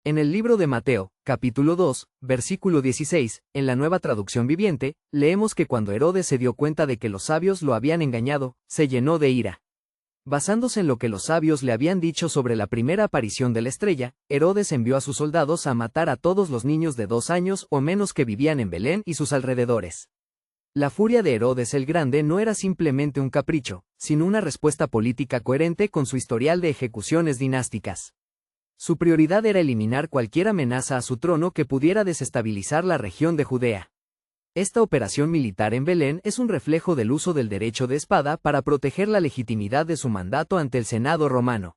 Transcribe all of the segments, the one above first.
En el libro de Mateo, capítulo 2, versículo 16, en la Nueva Traducción Viviente, leemos que cuando Herodes se dio cuenta de que los sabios lo habían engañado, se llenó de ira. Basándose en lo que los sabios le habían dicho sobre la primera aparición de la estrella, Herodes envió a sus soldados a matar a todos los niños de 2 años o menos que vivían en Belén y sus alrededores. La furia de Herodes el Grande no era simplemente un capricho, sino una respuesta política coherente con su historial de ejecuciones dinásticas. Su prioridad era eliminar cualquier amenaza a su trono que pudiera desestabilizar la región de Judea. Esta operación militar en Belén es un reflejo del uso del derecho de espada para proteger la legitimidad de su mandato ante el Senado romano.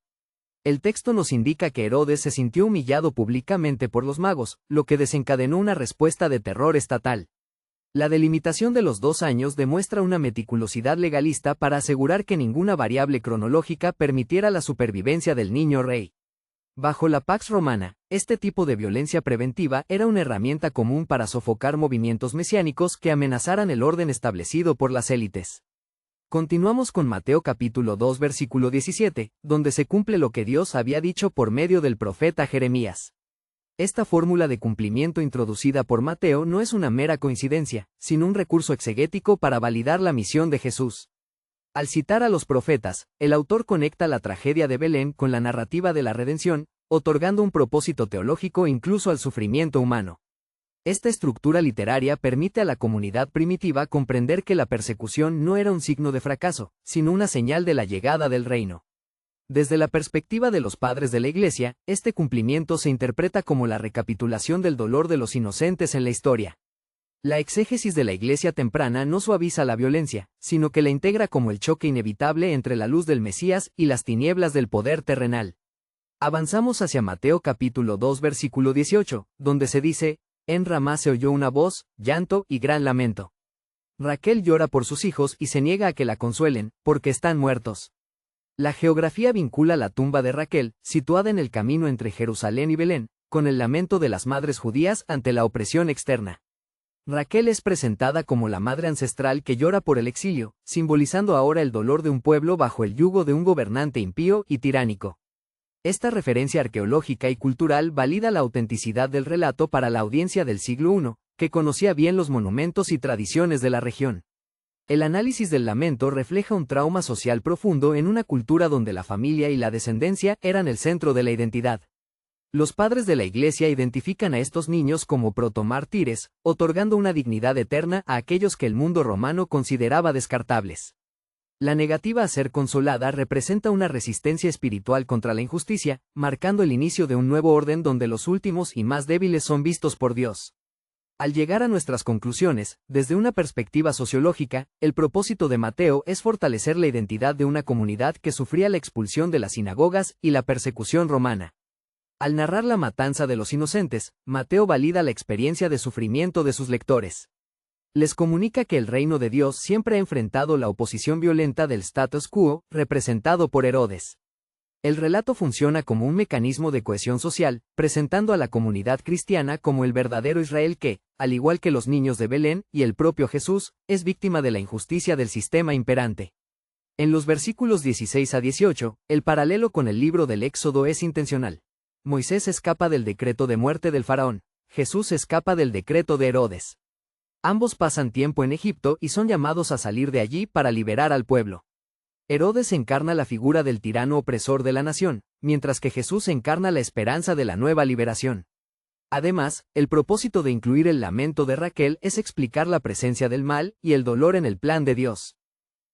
El texto nos indica que Herodes se sintió humillado públicamente por los magos, lo que desencadenó una respuesta de terror estatal. La delimitación de los 2 años demuestra una meticulosidad legalista para asegurar que ninguna variable cronológica permitiera la supervivencia del niño rey. Bajo la Pax Romana, este tipo de violencia preventiva era una herramienta común para sofocar movimientos mesiánicos que amenazaran el orden establecido por las élites. Continuamos con Mateo capítulo 2 versículo 17, donde se cumple lo que Dios había dicho por medio del profeta Jeremías. Esta fórmula de cumplimiento introducida por Mateo no es una mera coincidencia, sino un recurso exegético para validar la misión de Jesús. Al citar a los profetas, el autor conecta la tragedia de Belén con la narrativa de la redención, otorgando un propósito teológico incluso al sufrimiento humano. Esta estructura literaria permite a la comunidad primitiva comprender que la persecución no era un signo de fracaso, sino una señal de la llegada del reino. Desde la perspectiva de los padres de la Iglesia, este cumplimiento se interpreta como la recapitulación del dolor de los inocentes en la historia. La exégesis de la Iglesia temprana no suaviza la violencia, sino que la integra como el choque inevitable entre la luz del Mesías y las tinieblas del poder terrenal. Avanzamos hacia Mateo capítulo 2 versículo 18, donde se dice, en Ramá se oyó una voz, llanto y gran lamento. Raquel llora por sus hijos y se niega a que la consuelen, porque están muertos. La geografía vincula la tumba de Raquel, situada en el camino entre Jerusalén y Belén, con el lamento de las madres judías ante la opresión externa. Raquel es presentada como la madre ancestral que llora por el exilio, simbolizando ahora el dolor de un pueblo bajo el yugo de un gobernante impío y tiránico. Esta referencia arqueológica y cultural valida la autenticidad del relato para la audiencia del siglo I, que conocía bien los monumentos y tradiciones de la región. El análisis del lamento refleja un trauma social profundo en una cultura donde la familia y la descendencia eran el centro de la identidad. Los padres de la Iglesia identifican a estos niños como protomártires, otorgando una dignidad eterna a aquellos que el mundo romano consideraba descartables. La negativa a ser consolada representa una resistencia espiritual contra la injusticia, marcando el inicio de un nuevo orden donde los últimos y más débiles son vistos por Dios. Al llegar a nuestras conclusiones, desde una perspectiva sociológica, el propósito de Mateo es fortalecer la identidad de una comunidad que sufría la expulsión de las sinagogas y la persecución romana. Al narrar la matanza de los inocentes, Mateo valida la experiencia de sufrimiento de sus lectores. Les comunica que el reino de Dios siempre ha enfrentado la oposición violenta del status quo, representado por Herodes. El relato funciona como un mecanismo de cohesión social, presentando a la comunidad cristiana como el verdadero Israel que, al igual que los niños de Belén y el propio Jesús, es víctima de la injusticia del sistema imperante. En los versículos 16 a 18, el paralelo con el libro del Éxodo es intencional. Moisés escapa del decreto de muerte del faraón, Jesús escapa del decreto de Herodes. Ambos pasan tiempo en Egipto y son llamados a salir de allí para liberar al pueblo. Herodes encarna la figura del tirano opresor de la nación, mientras que Jesús encarna la esperanza de la nueva liberación. Además, el propósito de incluir el lamento de Raquel es explicar la presencia del mal y el dolor en el plan de Dios.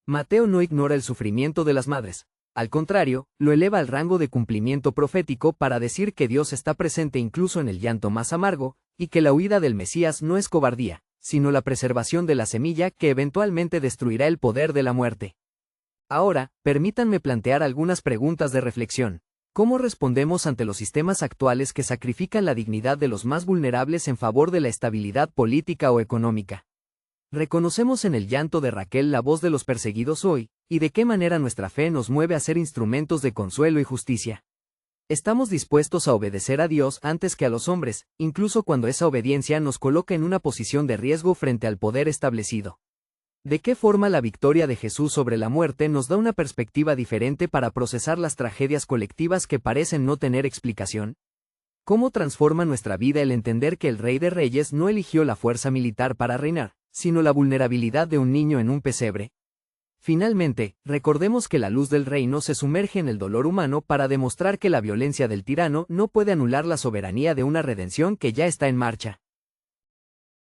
Mateo no ignora el sufrimiento de las madres. Al contrario, lo eleva al rango de cumplimiento profético para decir que Dios está presente incluso en el llanto más amargo, y que la huida del Mesías no es cobardía, sino la preservación de la semilla que eventualmente destruirá el poder de la muerte. Ahora, permítanme plantear algunas preguntas de reflexión. ¿Cómo respondemos ante los sistemas actuales que sacrifican la dignidad de los más vulnerables en favor de la estabilidad política o económica? ¿Reconocemos en el llanto de Raquel la voz de los perseguidos hoy, y de qué manera nuestra fe nos mueve a ser instrumentos de consuelo y justicia? ¿Estamos dispuestos a obedecer a Dios antes que a los hombres, incluso cuando esa obediencia nos coloca en una posición de riesgo frente al poder establecido? ¿De qué forma la victoria de Jesús sobre la muerte nos da una perspectiva diferente para procesar las tragedias colectivas que parecen no tener explicación? ¿Cómo transforma nuestra vida el entender que el Rey de Reyes no eligió la fuerza militar para reinar, sino la vulnerabilidad de un niño en un pesebre? Finalmente, recordemos que la luz del reino se sumerge en el dolor humano para demostrar que la violencia del tirano no puede anular la soberanía de una redención que ya está en marcha.